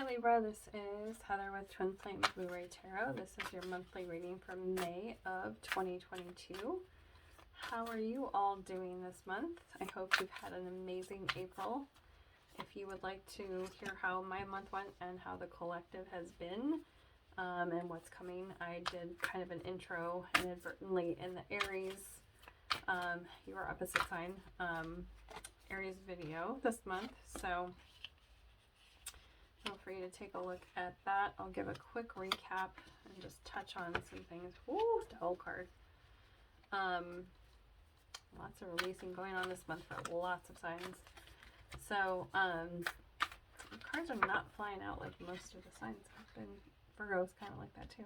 Libra, this is Heather with Twin Flame Blu-ray Tarot. This is your monthly reading for May of 2022. How are you all doing this month? I hope you've had an amazing April. If you would like to hear how my month went and how the collective has been and what's coming, I did kind of an intro inadvertently in the Aries, your opposite sign, Aries video this month. So feel free to take a look at that. I'll give a quick recap and just touch on some things. Woo, Devil card. Lots of releasing going on this month for lots of signs. So, the cards are not flying out like most of the signs have been. Virgo's kind of like that too.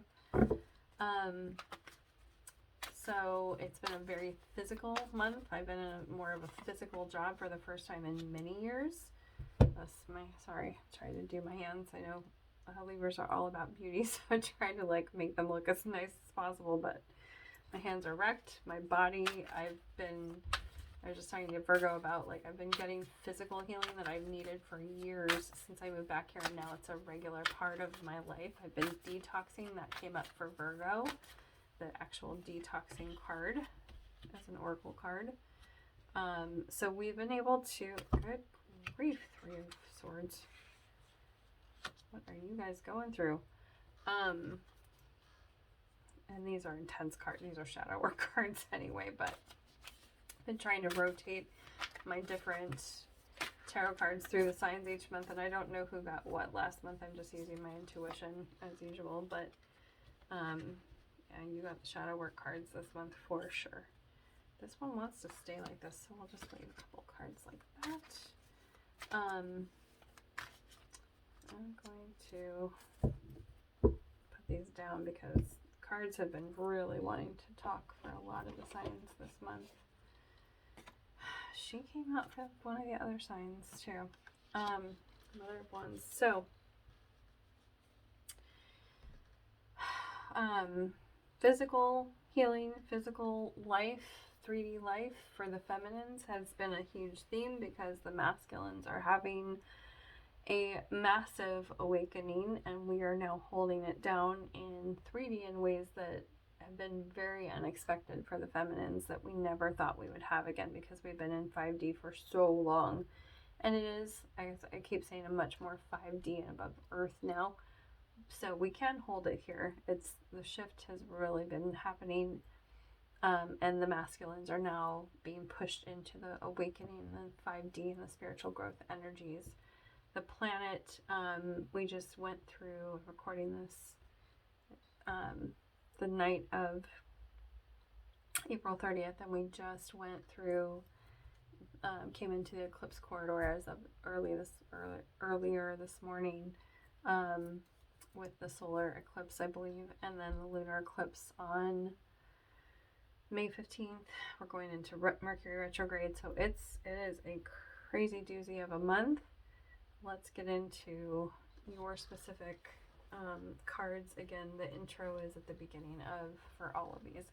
So it's been a very physical month. I've been in more of a physical job for the first time in many years. Sorry, trying to do my hands. I know Libras are all about beauty, so I try to like make them look as nice as possible, but my hands are wrecked. My body, I was just talking to Virgo about, like, I've been getting physical healing that I've needed for years since I moved back here, and now it's a regular part of my life. I've been detoxing. That came up for Virgo, the actual detoxing card as an oracle card. So we've been able to, good grief, Three of Swords. What are you guys going through? And these are intense cards. These are shadow work cards anyway, but I've been trying to rotate my different tarot cards through the signs each month, and I don't know who got what last month. I'm just using my intuition as usual, but yeah, you got the shadow work cards this month for sure. This one wants to stay like this, so we'll just leave a couple cards like that. I'm going to put these down because cards have been really wanting to talk for a lot of the signs this month. She came out for one of the other signs too. Other ones. So, physical healing, physical life, 3D life for the feminines has been a huge theme because the masculines are having a massive awakening, and we are now holding it down in 3D in ways that have been very unexpected for the feminines that we never thought we would have again, because we've been in 5D for so long. And it is, I keep saying, a much more 5D and above earth now. So we can hold it here. It's, the shift has really been happening, and the masculines are now being pushed into the awakening, the 5D and the spiritual growth energies. The planet, we just went through recording this the night of April 30th, and we just went through, came into the eclipse corridor as of earlier this morning, with the solar eclipse, I believe, and then the lunar eclipse on May 15th. We're going into Mercury retrograde, so it is a crazy doozy of a month. Let's get into your specific cards. Again, the intro is at the beginning of, for all of these,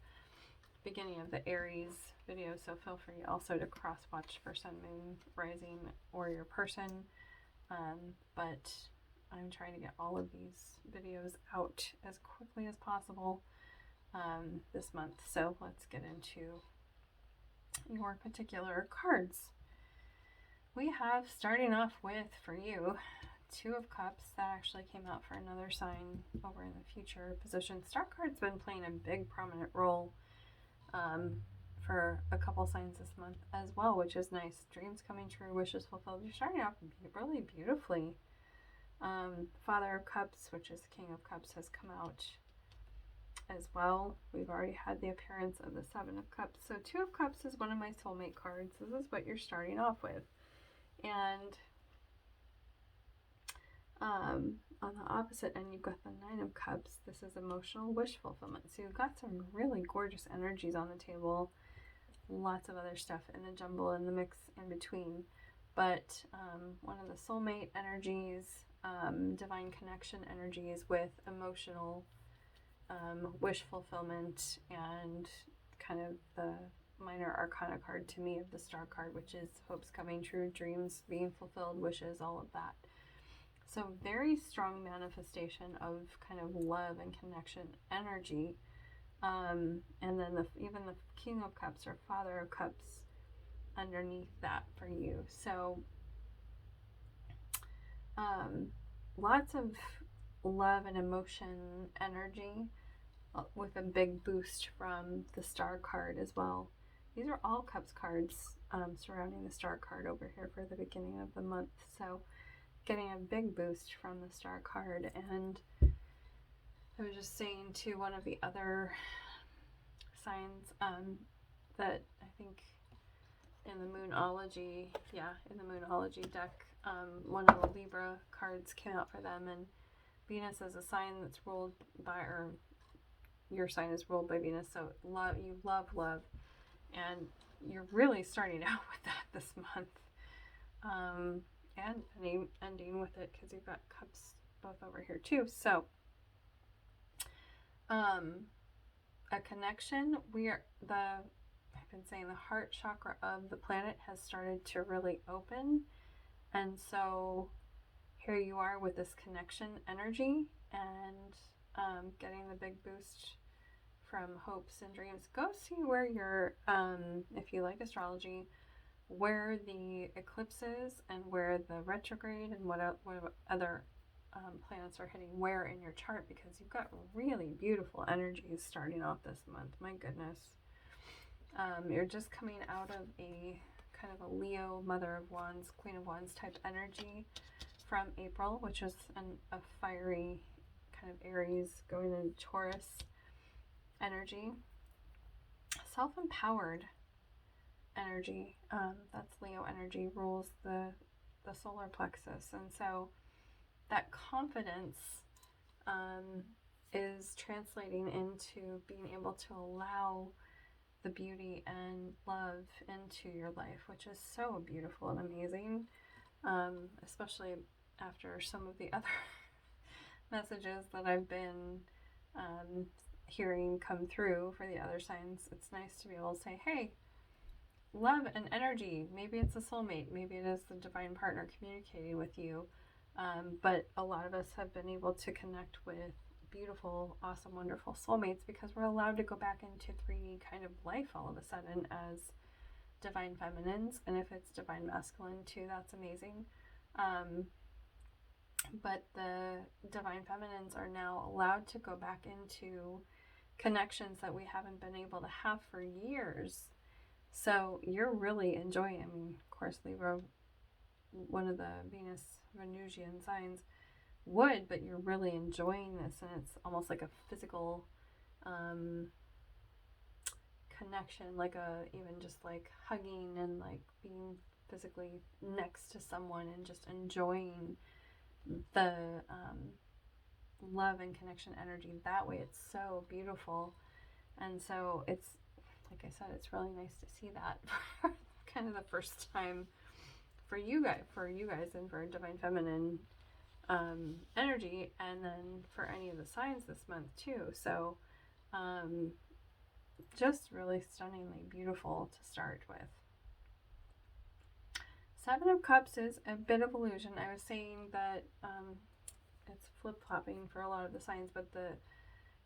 beginning of the Aries video, so feel free also to cross watch for Sun, Moon, Rising, or your person, but I'm trying to get all of these videos out as quickly as possible this month. So let's get into your particular cards. We have, starting off with, for you, Two of Cups. That actually came out for another sign over in the future position. Star card's been playing a big prominent role for a couple signs this month as well, which is nice. Dreams coming true, wishes fulfilled. You're starting off really beautifully. Father of Cups, which is King of Cups, has come out as well. We've already had the appearance of the Seven of Cups. So Two of Cups is one of my soulmate cards. This is what you're starting off with. And on the opposite end, you've got the Nine of Cups. This is emotional wish fulfillment. So you've got some really gorgeous energies on the table. Lots of other stuff in the jumble and the mix in between. But one of the soulmate energies, divine connection energies with emotional wish fulfillment, and kind of the minor arcana card to me of the Star card, which is hopes coming true, dreams being fulfilled, wishes, all of that. So very strong manifestation of kind of love and connection energy. And then even the King of Cups or Father of Cups underneath that for you. So lots of love and emotion energy with a big boost from the Star card as well. These are all Cups cards surrounding the Star card over here for the beginning of the month. So getting a big boost from the Star card. And I was just saying to one of the other signs that I think in the Moonology deck, one of the Libra cards came out for them, and Venus is a sign that's ruled by, or your sign is ruled by Venus, so you love love, and you're really starting out with that this month, and ending with it because you've got Cups both over here too. So a connection. I've been saying the heart chakra of the planet has started to really open, and so here you are with this connection energy and getting the big boost from hopes and dreams. Go see where you're, if you like astrology, where the eclipses and where the retrograde and what other planets are hitting where in your chart, because you've got really beautiful energies starting off this month. My goodness. You're just coming out of a kind of a Leo, Mother of Wands, Queen of Wands type energy from April, which is a fiery kind of Aries going into Taurus energy. Self-empowered energy, that's Leo energy, rules the solar plexus, and so that confidence is translating into being able to allow the beauty and love into your life, which is so beautiful and amazing, especially after some of the other messages that I've been hearing come through for the other signs. It's nice to be able to say, hey, love and energy, maybe it's a soulmate, maybe it is the divine partner communicating with you, but a lot of us have been able to connect with beautiful, awesome, wonderful soulmates because we're allowed to go back into 3D kind of life all of a sudden as divine feminines, and if it's divine masculine too, that's amazing. But the divine feminines are now allowed to go back into connections that we haven't been able to have for years. So you're really enjoying, I mean, of course, Libra, one of the Venus-Venusian signs, would, but you're really enjoying this, and it's almost like a physical connection, like even just like hugging and like being physically next to someone and just enjoying the love and connection energy that way. It's so beautiful, and so it's, like I said, it's really nice to see that for kind of the first time for you guys and for divine feminine energy, and then for any of the signs this month too. So just really stunningly beautiful to start with. Seven of Cups is a bit of illusion. I was saying that it's flip-flopping for a lot of the signs, but the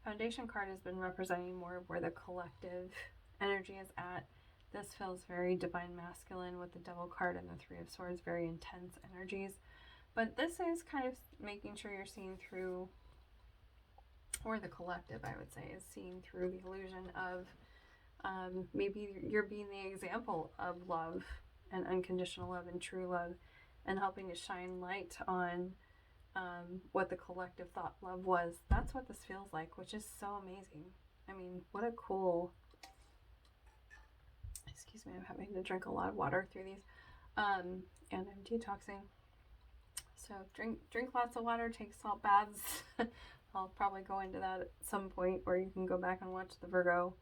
Foundation card has been representing more of where the collective energy is at. This feels very divine masculine with the Devil card and the Three of Swords, very intense energies. But this is kind of making sure you're seeing through, or the collective, I would say, is seeing through the illusion of maybe you're being the example of love and unconditional love and true love, and helping to shine light on what the collective thought love was. That's what this feels like, which is so amazing. I mean, what a cool... Excuse me, I'm having to drink a lot of water through these, and I'm detoxing. So drink lots of water, take salt baths. I'll probably go into that at some point, or you can go back and watch the Virgo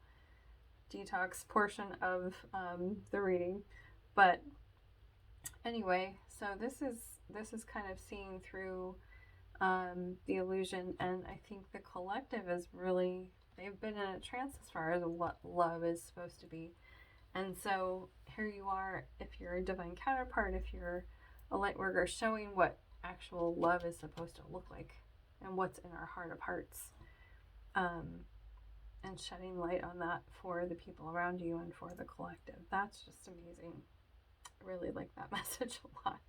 detox portion of the reading. But anyway, so this is kind of seeing through the illusion, and I think the collective is really, they've been in a trance as far as what love is supposed to be. And so here you are, if you're a divine counterpart, if you're a light worker, showing what actual love is supposed to look like and what's in our heart of hearts. And shedding light on that for the people around you and for the collective. That's just amazing. I really like that message a lot.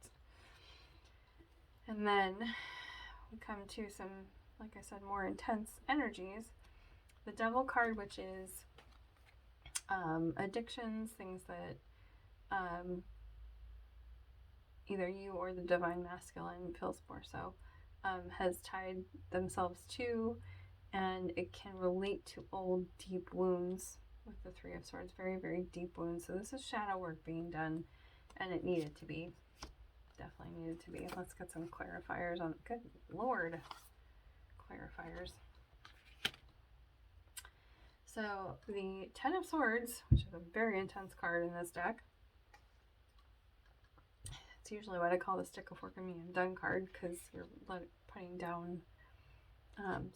And then we come to some, like I said, more intense energies. The Devil card, which is addictions, things that either you or the Divine Masculine feels more so has tied themselves to, and it can relate to old deep wounds with the Three of Swords. Very, very deep wounds. So this is shadow work being done, and it needed to be. Definitely needed to be. Let's get some clarifiers on. Good Lord. Clarifiers. So the Ten of Swords, which is a very intense card in this deck. It's usually what I call the stick a fork in me and done card, because you're putting down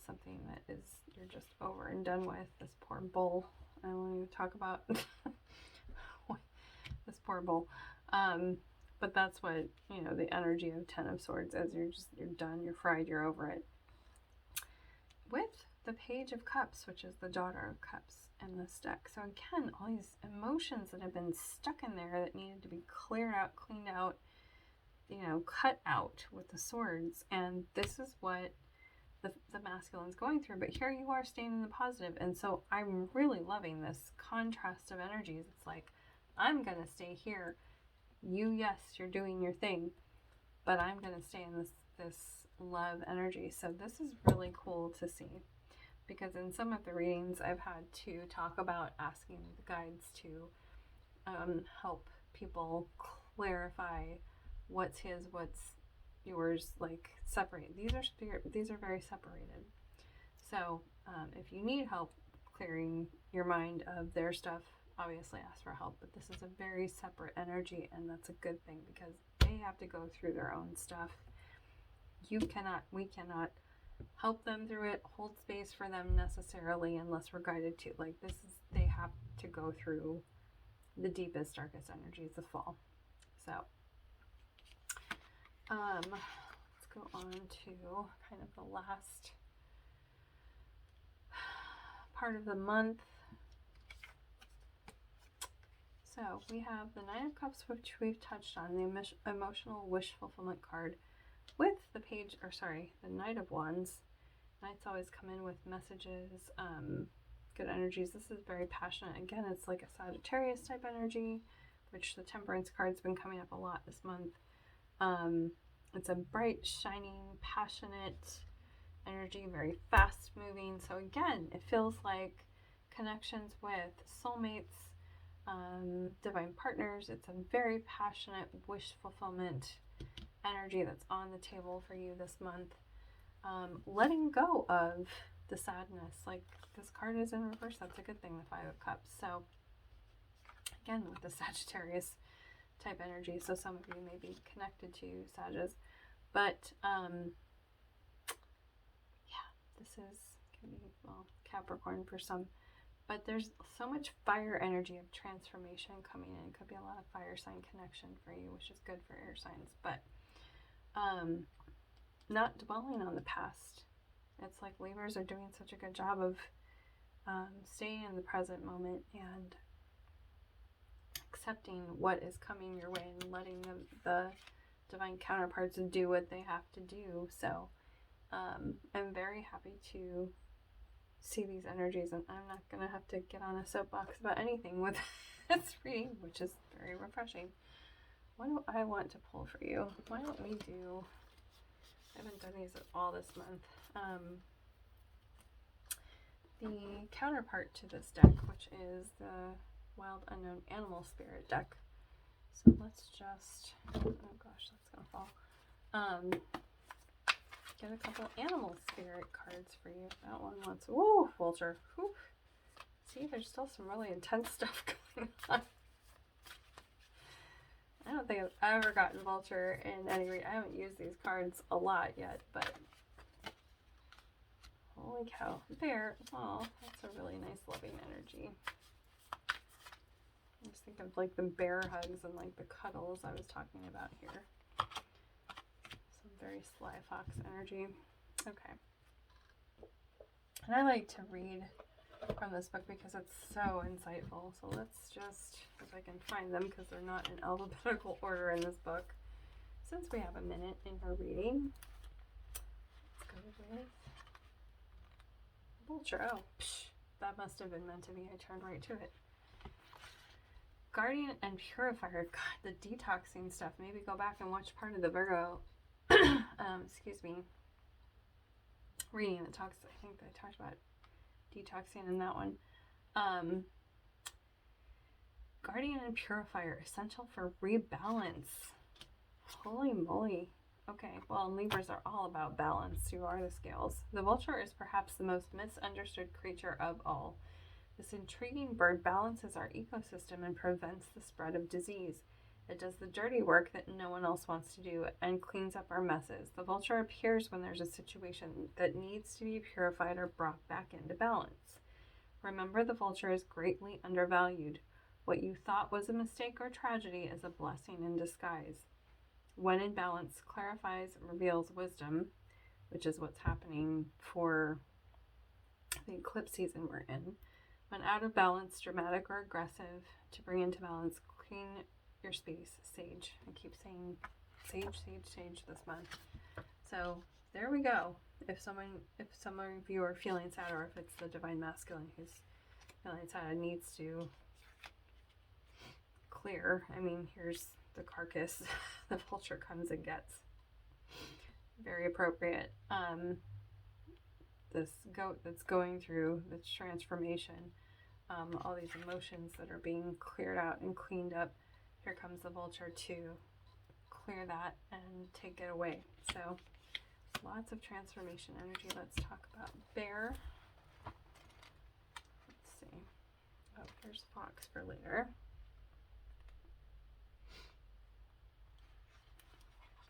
something that is you're just over and done with. This poor bull. I won't even talk about this poor bull. But that's what, you know, the energy of Ten of Swords is. You're done, you're fried, you're over it. With the Page of Cups, which is the Daughter of Cups in this deck. So again, all these emotions that have been stuck in there that needed to be cleared out, cleaned out, you know, cut out with the swords. And this is what the masculine's going through. But here you are staying in the positive. And so I'm really loving this contrast of energies. It's like, I'm going to stay here. You, yes, you're doing your thing, but I'm going to stay in this love energy. So this is really cool to see, because in some of the readings I've had to talk about asking the guides to help people clarify what's his, what's yours, like separate. These are very separated. So if you need help clearing your mind of their stuff, obviously ask for help, but this is a very separate energy, and that's a good thing, because they have to go through their own stuff. We cannot help them through it, hold space for them necessarily, unless we're guided to. Like, they have to go through the deepest, darkest energies of fall. So let's go on to kind of the last part of the month. So we have the Nine of Cups, which we've touched on, the emotional wish fulfillment card, with the the Knight of Wands. Knights always come in with messages, good energies. This is very passionate. Again, it's like a Sagittarius type energy, which the Temperance card's been coming up a lot this month. It's a bright, shining, passionate energy, very fast moving. So again, it feels like connections with soulmates, divine partners. It's a very passionate wish fulfillment energy that's on the table for you this month. Letting go of the sadness. Like, this card is in reverse. That's a good thing, the Five of Cups. So again, with the Sagittarius type energy, so some of you may be connected to Sagittarius, but yeah, this can be, well, Capricorn for some. But there's so much fire energy of transformation coming in. It could be a lot of fire sign connection for you, which is good for air signs. But not dwelling on the past. It's like Libras are doing such a good job of staying in the present moment and accepting what is coming your way and letting the divine counterparts do what they have to do. So I'm very happy to see these energies, and I'm not going to have to get on a soapbox about anything with this reading, which is very refreshing. What do I want to pull for you? Why don't we do, I haven't done these at all this month, the counterpart to this deck, which is the Wild Unknown Animal Spirit deck. So let's just, oh gosh, that's going to fall. Get a couple animal spirit cards for you. That one wants, whoa, vulture. Whew. See, there's still some really intense stuff going on. I don't think I've ever gotten vulture in any read. I haven't used these cards a lot yet, but holy cow. There. Oh, that's a really nice loving energy. I just think of like the bear hugs and like the cuddles I was talking about here. Some very very sly fox energy. Okay. And I like to read from this book because it's so insightful. So let's just, if I can find them, because they're not in alphabetical order in this book. Since we have a minute in her reading, let's go with Vulture. Oh, that must have been meant to be. I turned right to it. Guardian and Purifier. God, the detoxing stuff. Maybe go back and watch part of the Virgo, excuse me, reading that talks, I think I talked about detoxing in that one. Guardian and Purifier, essential for rebalance. Holy moly. Okay, well, Libras are all about balance. You are the scales. The vulture is perhaps the most misunderstood creature of all. This intriguing bird balances our ecosystem and prevents the spread of disease. It does the dirty work that no one else wants to do and cleans up our messes. The vulture appears when there's a situation that needs to be purified or brought back into balance. Remember, the vulture is greatly undervalued. What you thought was a mistake or tragedy is a blessing in disguise. When in balance, clarifies, reveals wisdom, which is what's happening for the eclipse season we're in. When out of balance, dramatic or aggressive, to bring into balance, clean your space, sage. I keep saying sage, sage, sage this month. So there we go. If some of you are feeling sad, or if it's the divine masculine who's feeling sad, needs to clear. I mean, here's the carcass the vulture comes and gets. Very appropriate. This goat that's going through this transformation, all these emotions that are being cleared out and cleaned up. Here comes the vulture to clear that and take it away. So lots of transformation energy. Let's talk about bear. Let's see. Oh, there's fox for later.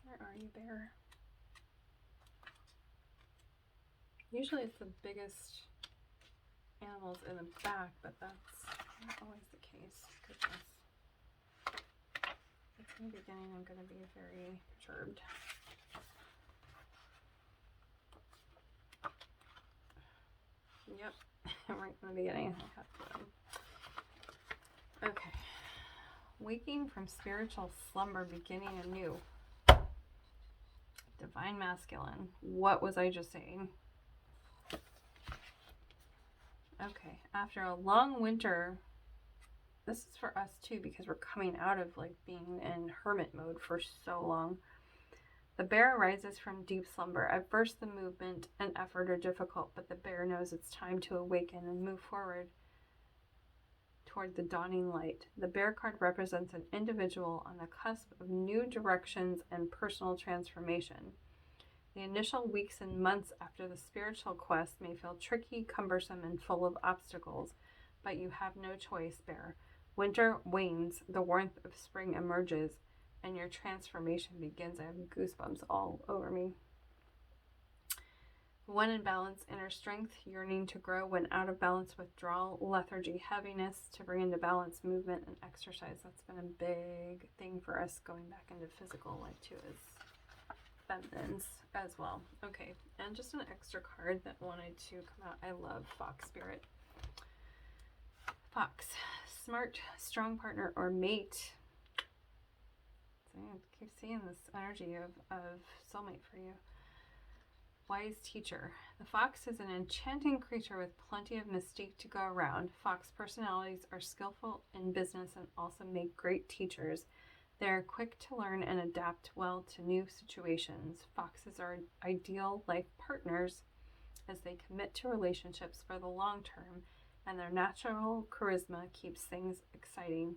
Where are you, bear? Usually it's the biggest animals in the back, but that's not always the case. Goodness. It's in the beginning, I'm going to be very perturbed. Yep, right from the beginning. I have to, okay. Waking from spiritual slumber, beginning anew. Divine masculine. What was I just saying? Okay, after a long winter, this is for us too, because we're coming out of like being in hermit mode for so long. The bear arises from deep slumber. At first, the movement and effort are difficult, but the bear knows it's time to awaken and move forward toward the dawning light. The bear card represents an individual on the cusp of new directions and personal transformation. The initial weeks and months after the spiritual quest may feel tricky, cumbersome, and full of obstacles, but you have no choice, bear. Winter wanes, the warmth of spring emerges, and your transformation begins. I have goosebumps all over me. When in balance, inner strength, yearning to grow. When out of balance, withdrawal, lethargy, heaviness. To bring into balance, movement and exercise. That's been a big thing for us going back into physical life too, as feminines as well. Okay, and just an extra card that wanted to come out. I love Fox Spirit. Fox, smart, strong partner or mate. So I keep seeing this energy of soulmate for you. Wise teacher. The fox is an enchanting creature with plenty of mystique to go around. Fox personalities are skillful in business and also make great teachers. They are quick to learn and adapt well to new situations. Foxes are ideal life partners as they commit to relationships for the long term, and their natural charisma keeps things exciting.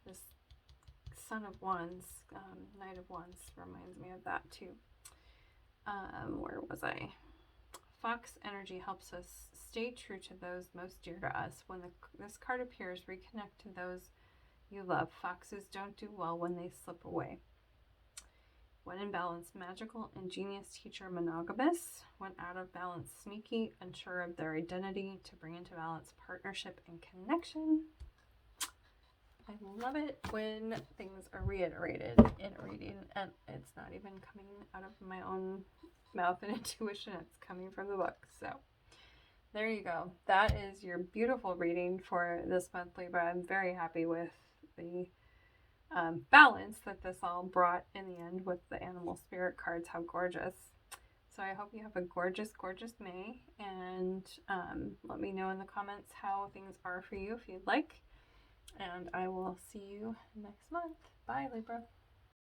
This Son of Wands, Knight of Wands reminds me of that too. Where was I? Fox energy helps us stay true to those most dear to us. When this card appears, reconnect to those you love. Foxes don't do well when they slip away. When in balance, magical, ingenious teacher, monogamous. When out of balance, sneaky, unsure of their identity. To bring into balance, partnership and connection. I love it when things are reiterated in a reading and it's not even coming out of my own mouth and intuition, it's coming from the book. So there you go. That is your beautiful reading for this month, Libra. I'm very happy with the balance that this all brought in the end with the animal spirit cards. How gorgeous. So I hope you have a gorgeous, gorgeous May, and let me know in the comments how things are for you if you'd like. And I will see you next month. Bye, Libra.